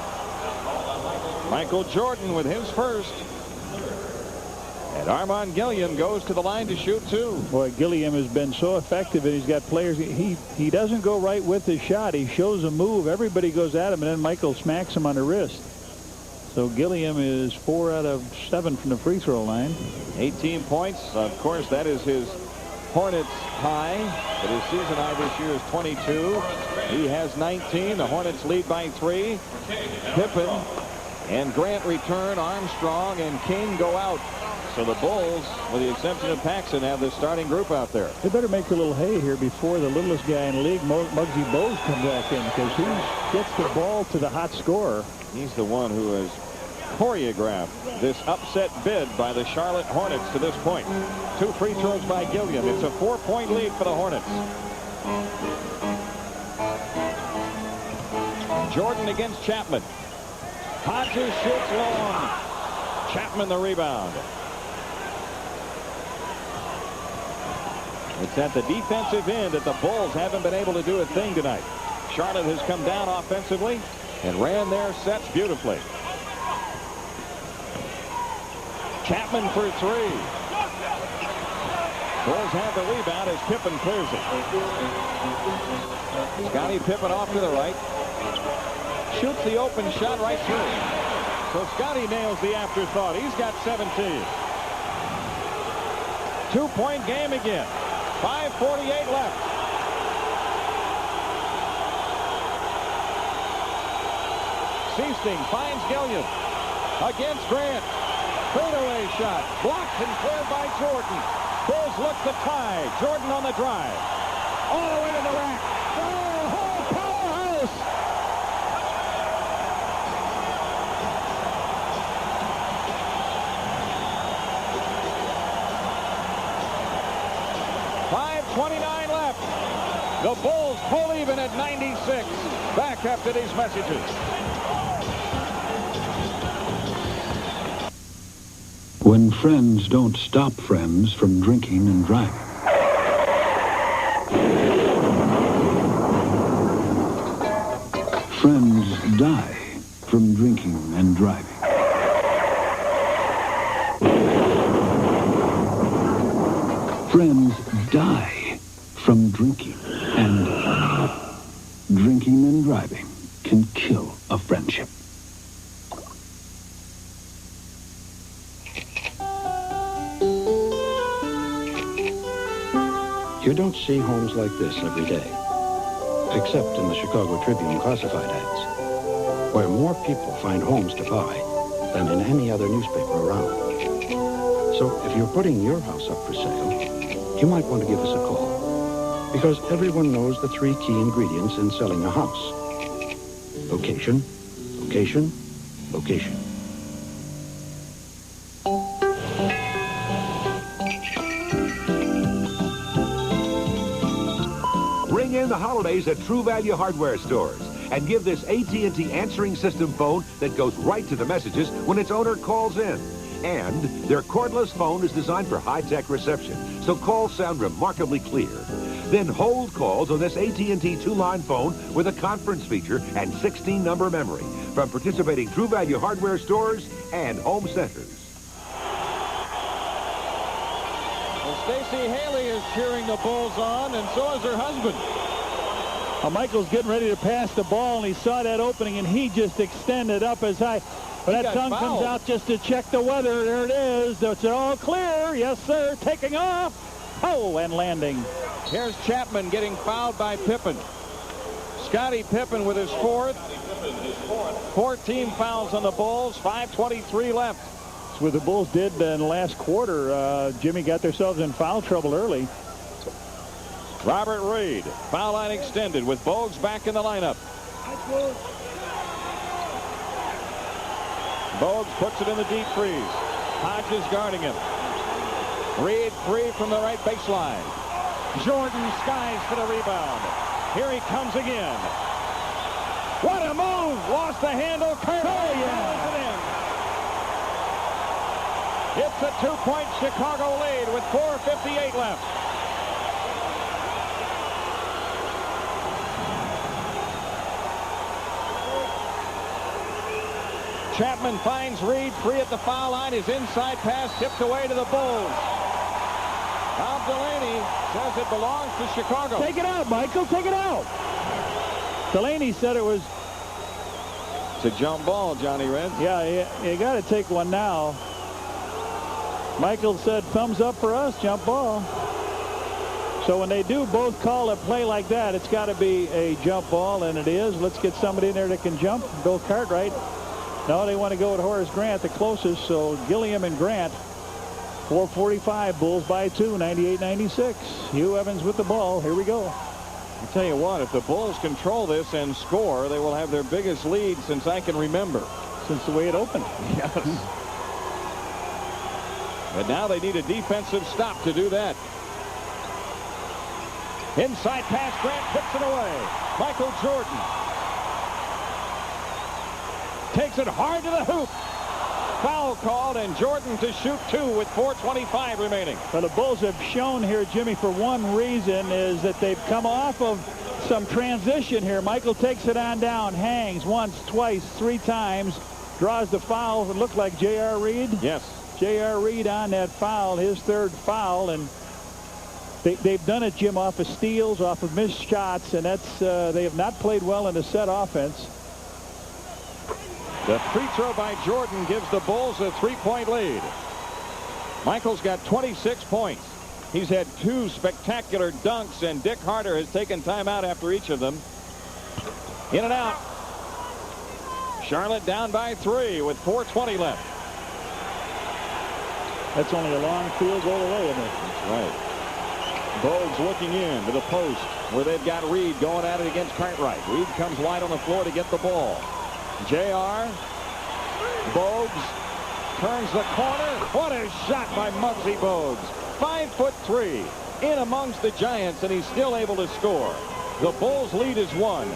Michael Jordan with his first. And Armand Gilliam goes to the line to shoot 2. Boy, Gilliam has been so effective, and he's got players. He doesn't go right with his shot. He shows a move. Everybody goes at him, and then Michael smacks him on the wrist. So Gilliam is 4 out of 7 from the free throw line. 18 points. Of course, that is his Hornets high. But his season high this year is 22. He has 19. The Hornets lead by 3. Pippen and Grant return. Armstrong and King go out. So the Bulls, with the exception of Paxson, have the starting group out there. They better make a little hay here before the littlest guy in the league, Muggsy Bogues, comes back in, because he gets the ball to the hot scorer. He's the one who has choreographed this upset bid by the Charlotte Hornets to this point. 2 free throws by Gilliam. It's a 4-point lead for the Hornets. Jordan against Chapman. Hodges shoots long. Chapman the rebound. It's at the defensive end that the Bulls haven't been able to do a thing tonight. Charlotte has come down offensively and ran their sets beautifully. Chapman for 3. Bulls have the rebound as Pippen clears it. Scottie Pippen off to the right. Shoots the open shot right through. So Scottie nails the afterthought. He's got 17. 2-point game again. 5:48 left. Seasting finds Gilliam against Grant. Fadeaway shot blocked and cleared by Jordan. Bulls look to tie. Jordan on the drive. All the way to the rack. Oh, powerhouse. .29 left. The Bulls pull even at 96. Back after these messages. When friends don't stop friends from drinking and driving. Friends die from drinking and driving. Friends die from drinking and driving. Drinking and driving can kill a friendship. You don't see homes like this every day, except in the Chicago Tribune classified ads, where more people find homes to buy than in any other newspaper around. So if you're putting your house up for sale, you might want to give us a call, because everyone knows the 3 key ingredients in selling a house: location, location, location. Ring in the holidays at True Value Hardware stores and give this AT&T answering system phone that goes right to the messages when its owner calls in. And their cordless phone is designed for high-tech reception, so calls sound remarkably clear. Then hold calls on this AT&T 2-line phone with a conference feature and 16-number memory from participating True Value Hardware stores and home centers. Stacey Haley is cheering the Bulls on, and so is her husband. Well, Michael's getting ready to pass the ball, and he saw that opening, and he just extended up as high. But that tongue comes out just to check the weather. There it is. It's all clear. Yes, sir. Taking off. Oh, and landing. Here's Chapman getting fouled by Pippen. Scottie Pippen with his 4th. 14 fouls on the Bulls. 5:23 left. That's what the Bulls did in the last quarter. Jimmy got themselves in foul trouble early. Robert Reed, foul line extended with Bogues back in the lineup. Bogues puts it in the deep freeze. Hodges guarding him. Reed free from the right baseline. Jordan skies for the rebound. Here he comes again. What a move! Lost the handle. It's a 2-point Chicago lead with 4:58 left. Chapman finds Reed free at the foul line. His inside pass tipped away to the Bulls. Bob Delaney says it belongs to Chicago. Take it out, Michael. Take it out. Delaney said it was... It's a jump ball, Johnny Red. Yeah, you got to take one now. Michael said thumbs up for us, jump ball. So when they do both call a play like that, it's got to be a jump ball, and it is. Let's get somebody in there that can jump. Bill Cartwright. No, they want to go with Horace Grant, the closest. So Gilliam and Grant. 4:45, Bulls by 2, 98-96. Hugh Evans with the ball. Here we go. I tell you what, if the Bulls control this and score, they will have their biggest lead since I can remember. Since the way it opened. Yes. But now they need a defensive stop to do that. Inside pass, Grant puts it away. Michael Jordan takes it hard to the hoop. Foul called, and Jordan to shoot 2 with 4:25 remaining. Well, the Bulls have shown here, Jimmy, for one reason, is that they've come off of some transition here. Michael takes it on down, hangs once, twice, 3 times, draws the foul. It looked like J.R. Reed. Yes. J.R. Reed on that foul, his 3rd foul, and they've done it, Jim, off of steals, off of missed shots, and that's they have not played well in the set offense. The free throw by Jordan gives the Bulls a 3-point lead. Michael's got 26 points. He's had 2 spectacular dunks, and Dick Harder has taken time out after each of them. In and out. Charlotte down by 3 with 4:20 left. That's only a long field goal away, isn't it? That's right. Bogues looking in to the post where they've got Reed going at it against Cartwright. Reed comes wide on the floor to get the ball. J.R. Bogues turns the corner. What a shot by Muggsy Bogues. 5'3" in amongst the Giants, and he's still able to score. The Bulls' lead is 1.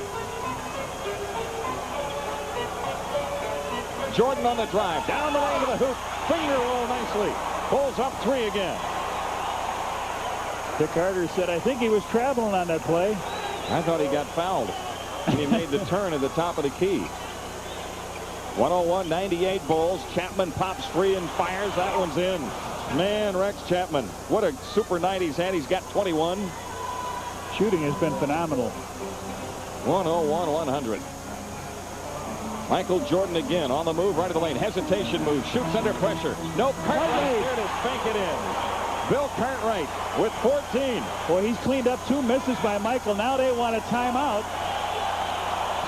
Jordan on the drive, down the lane to the hoop, finger roll nicely. Bulls up 3 again. Dick Carter said, I think he was traveling on that play. I thought he got fouled. And he made the turn at the top of the key. 101-98 Bulls. Chapman pops free and fires. That one's in. Man, Rex Chapman. What a super night he's had. He's got 21. Shooting has been phenomenal. 101-100. Michael Jordan again on the move, right of the lane. Hesitation move. Shoots under pressure. Nope. Cartwright here to spank it in. Bill Cartwright with 14. Boy, he's cleaned up 2 misses by Michael. Now they want a timeout.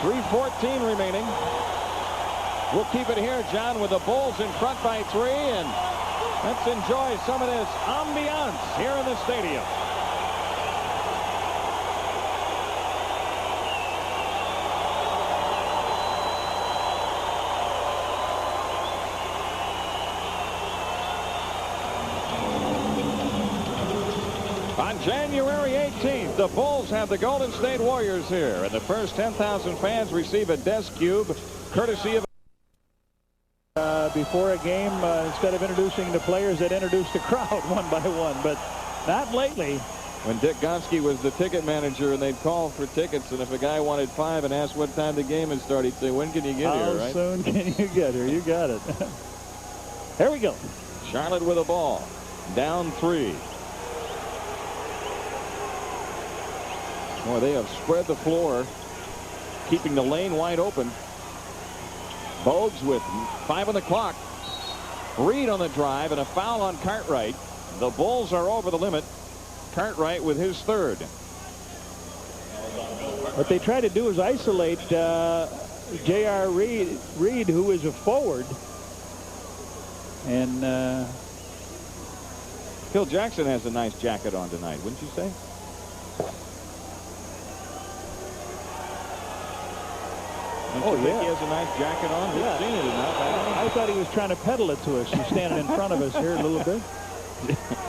3:14 remaining. We'll keep it here, John, with the Bulls in front by 3. And let's enjoy some of this ambiance here in the stadium. On January 18th, the Bulls have the Golden State Warriors here, and the first 10,000 fans receive a desk cube courtesy of before a game, instead of introducing the players, that introduced the crowd one by one, but not lately. When Dick Gonski was the ticket manager, and they'd call for tickets, and if a guy wanted 5 and asked what time the game would start, he'd say, when can you get here, right? How soon can you get here? You got it. Here we go. Charlotte with the ball. Down 3. Boy, they have spread the floor, keeping the lane wide open. Bogues with 5 on the clock. Reed on the drive and a foul on Cartwright. The Bulls are over the limit. Cartwright with his 3rd. What they try to do is isolate J.R. Reed, who is a forward. And Phil Jackson has a nice jacket on tonight, wouldn't you say? Oh, yeah. He has a nice jacket on. We've seen it enough. I thought he was trying to peddle it to us. He's standing in front of us here a little bit.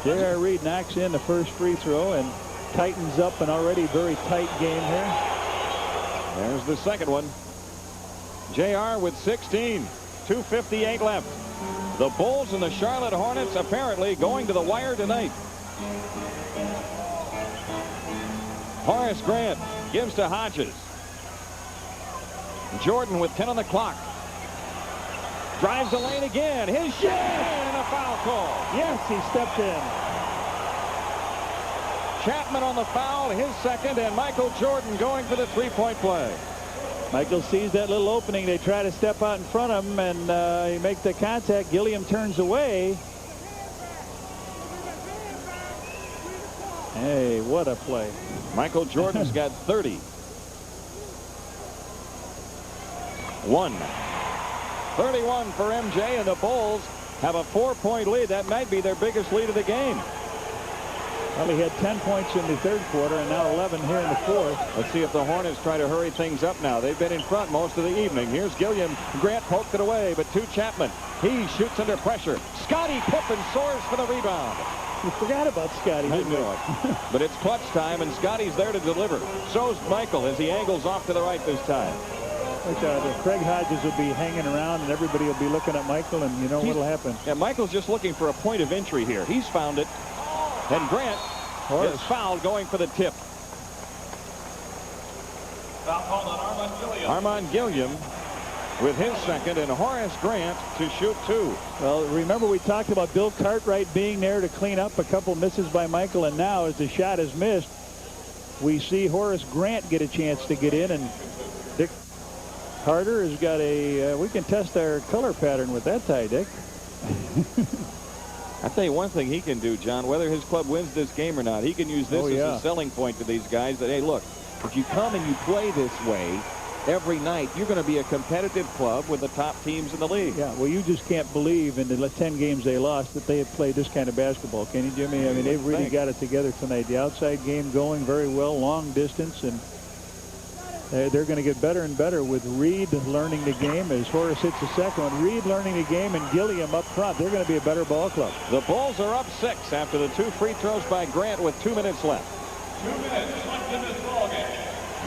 J.R. Reed knocks in the first free throw and tightens up an already very tight game here. There's the second one. J.R. with 16. 2:58 left. The Bulls and the Charlotte Hornets apparently going to the wire tonight. Horace Grant gives to Hodges. Jordan with 10 on the clock. Drives the lane again. His shot and a foul call. Yes, he stepped in. Chapman on the foul, his 2nd, and Michael Jordan going for the 3-point play. Michael sees that little opening. They try to step out in front of him, and he makes the contact. Gilliam turns away. Hey, what a play. Michael Jordan's got 30. 31 for MJ, and the Bulls have a 4-point lead. That might be their biggest lead of the game. Well, he had 10 points in the 3rd quarter and now 11 here in the 4th. Let's see if the Hornets try to hurry things up now. They've been in front most of the evening. Here's Gilliam. Grant poked it away, but to Chapman. He shoots under pressure. Scottie Pippen soars for the rebound. We forgot about Scottie. I knew it. But it's clutch time, and Scottie's there to deliver. So's Michael as he angles off to the right this time. Craig Hodges will be hanging around, and everybody will be looking at Michael, and you know what'll happen. Yeah, Michael's just looking for a point of entry here. He's found it. And Grant is fouled going for the tip. Foul called on Armand Gilliam with his 2nd, and Horace Grant to shoot 2. Well, remember we talked about Bill Cartwright being there to clean up a couple misses by Michael, and now as the shot is missed, we see Horace Grant get a chance to get in, and Dick Carter has got a, we can test our color pattern with that tie, Dick. I'll tell you one thing he can do, John, whether his club wins this game or not, he can use this as a selling point to these guys that, hey, look, if you come and you play this way every night, you're going to be a competitive club with the top teams in the league. Yeah, well, you just can't believe in the 10 games they lost that they have played this kind of basketball, can you, Jimmy? I mean, they've really got it together tonight. The outside game going very well, long distance, and they're going to get better and better with Reed learning the game as Horace hits the second one. Reed learning the game and Gilliam up front. They're going to be a better ball club. The Bulls are up 6 after the 2 free throws by Grant with 2 minutes left. 2 minutes left in this ball game.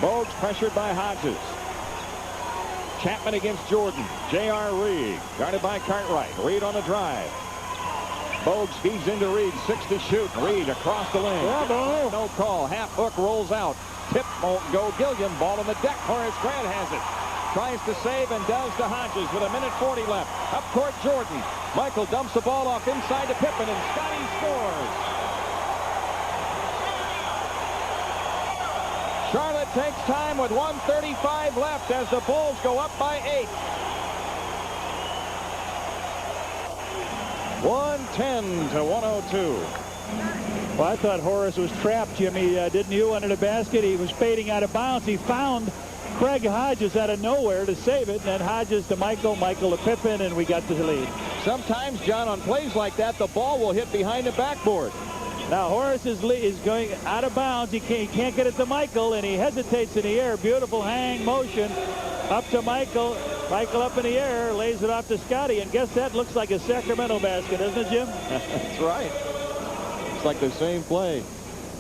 Bogues pressured by Hodges. Chapman against Jordan. J.R. Reed guarded by Cartwright. Reed on the drive. Bogues feeds into Reed. 6 to shoot. Reed across the lane. Bravo. No call. Half hook rolls out. Tip won't go. Gilliam, ball on the deck. Horace Grant has it. Tries to save and does to Hodges with 1:40 left. Up court, Jordan. Michael dumps the ball off inside to Pippen, and Scotty scores. Charlotte takes time with 1:35 left as the Bulls go up by 8. 110 to 102. Well, I thought Horace was trapped, Jimmy. Didn't you, under the basket? He was fading out of bounds. He found Craig Hodges out of nowhere to save it, and then Hodges to Michael, Michael to Pippen, and we got the lead. Sometimes, John, on plays like that, the ball will hit behind the backboard. Now Horace is going out of bounds. He can't get it to Michael, and he hesitates in the air. Beautiful hang motion up to Michael. Michael up in the air, lays it off to Scotty, and guess that looks like a Sacramento basket, doesn't it, Jim? That's right. It's like the same play.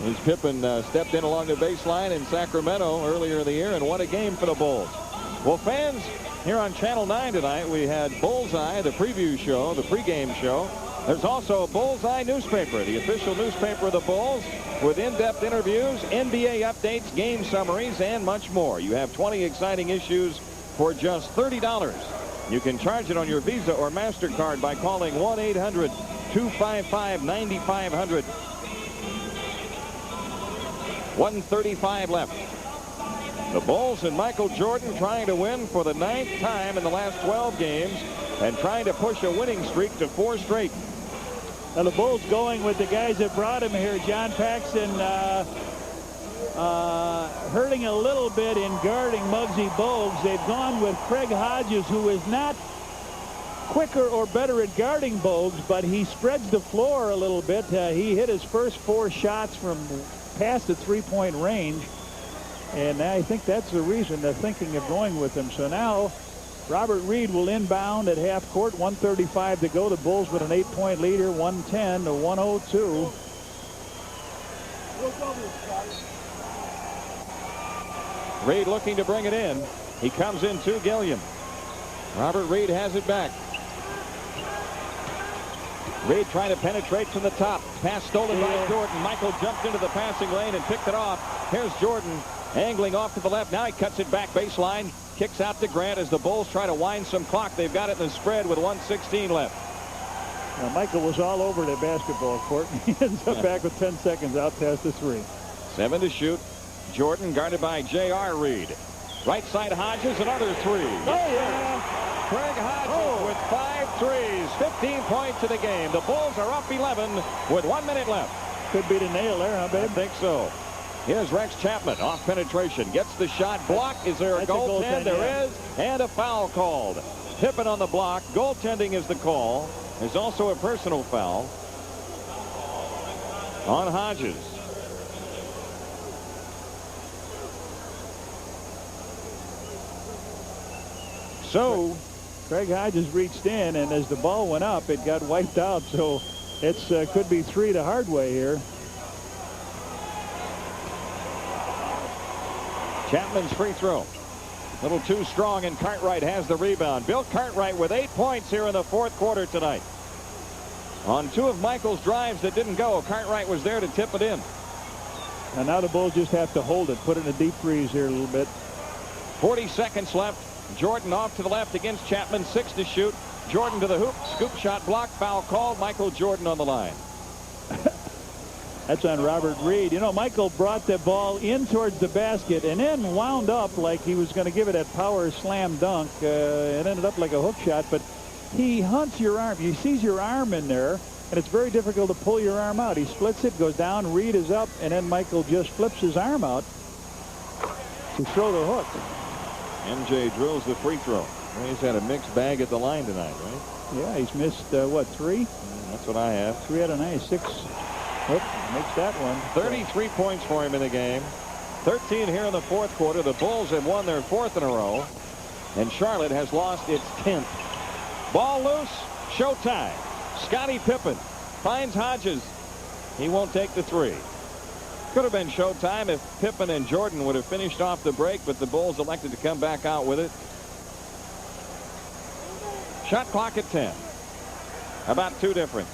As Pippen stepped in along the baseline in Sacramento earlier in the year and won a game for the Bulls. Well, fans, here on Channel 9 tonight, we had Bullseye, the preview show, the pregame show. There's also a Bullseye newspaper, the official newspaper of the Bulls, with in-depth interviews, NBA updates, game summaries, and much more. You have 20 exciting issues for just $30. You can charge it on your Visa or MasterCard by calling 1-800-255-9500. 1:35 left. The Bulls and Michael Jordan trying to win for the 9th time in the last 12 games and trying to push a winning streak to 4 straight. Now the Bulls going with the guys that brought him here. John Paxson hurting a little bit in guarding Muggsy Bogues. They've gone with Craig Hodges, who is not quicker or better at guarding Bogues, but he spreads the floor a little bit. He hit his first 4 shots from past the 3-point range, and I think that's the reason they're thinking of going with him. So now Robert Reed will inbound at half court. 1:35 to go. The Bulls with an 8-point leader, 110 to 102. Reed looking to bring it in. He comes in to Gilliam. Robert Reed has it back. Reed trying to penetrate from the top. Pass stolen by Jordan. Michael jumped into the passing lane and picked it off. Here's Jordan angling off to the left. Now he cuts it back baseline. Kicks out to Grant as the Bulls try to wind some clock. They've got it in the spread with 1:16 left. Now Michael was all over the basketball court. He ends up back with 10 seconds out past the 3. 7 to shoot. Jordan guarded by J.R. Reed. Right side Hodges, another 3. Oh, yeah. Craig Hodges with 5 threes. 15 points in the game. The Bulls are up 11 with 1 minute left. Could be the nail there, huh, babe? I think so. Here's Rex Chapman off penetration. Gets the shot blocked. Is there a goaltend? There is. And a foul called. Pippen on the block. Goaltending is the call. There's also a personal foul on Hodges. So Craig Hodges reached in, and as the ball went up, it got wiped out. So it's could be 3 to Hardway here. Chapman's free throw. A little too strong, and Cartwright has the rebound. Bill Cartwright with 8 points here in the 4th quarter tonight. On 2 of Michael's drives that didn't go, Cartwright was there to tip it in. And now the Bulls just have to hold it, put it in a deep freeze here a little bit. 40 seconds left. Jordan off to the left against Chapman. 6 to shoot. Jordan to the hoop. Scoop shot blocked. Foul called. Michael Jordan on the line. That's on Robert Reed. You know, Michael brought the ball in towards the basket and then wound up like he was going to give it that power slam dunk. It ended up like a hook shot, but he hunts your arm. He sees your arm in there, and it's very difficult to pull your arm out. He splits it, goes down, Reed is up, and then Michael just flips his arm out to throw the hook. MJ drills the free throw. He's had a mixed bag at the line tonight, right? Yeah, he's missed, what, 3? That's what I have. 3 out of 9, 6. Oop, makes that one. 33 points for him in the game. 13 here in the 4th quarter. The Bulls have won their 4th in a row, and Charlotte has lost its 10th. Ball loose. Showtime. Scottie Pippen finds Hodges. He won't take the 3. Could have been showtime if Pippen and Jordan would have finished off the break, but the Bulls elected to come back out with it. Shot clock at 10. About 2 difference.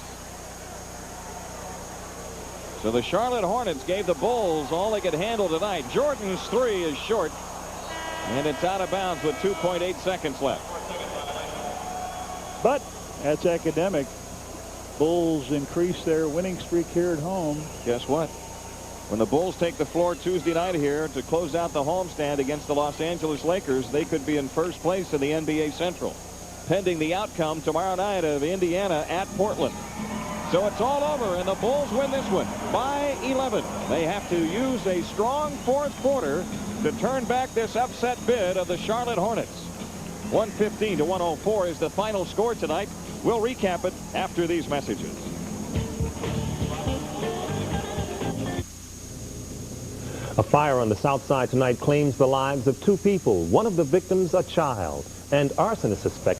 So the Charlotte Hornets gave the Bulls all they could handle tonight. Jordan's three is short, and it's out of bounds with 2.8 seconds left. But that's academic. Bulls increase their winning streak here at home. Guess what? When the Bulls take the floor Tuesday night here to close out the homestand against the Los Angeles Lakers, they could be in first place in the NBA Central, pending the outcome tomorrow night of Indiana at Portland. So it's all over, and the Bulls win this one by 11. They have to use a strong fourth quarter to turn back this upset bid of the Charlotte Hornets. 115 to 104 is the final score tonight. We'll recap it after these messages. A fire on the south side tonight claims the lives of two people. One of the victims, a child, and arsonists suspect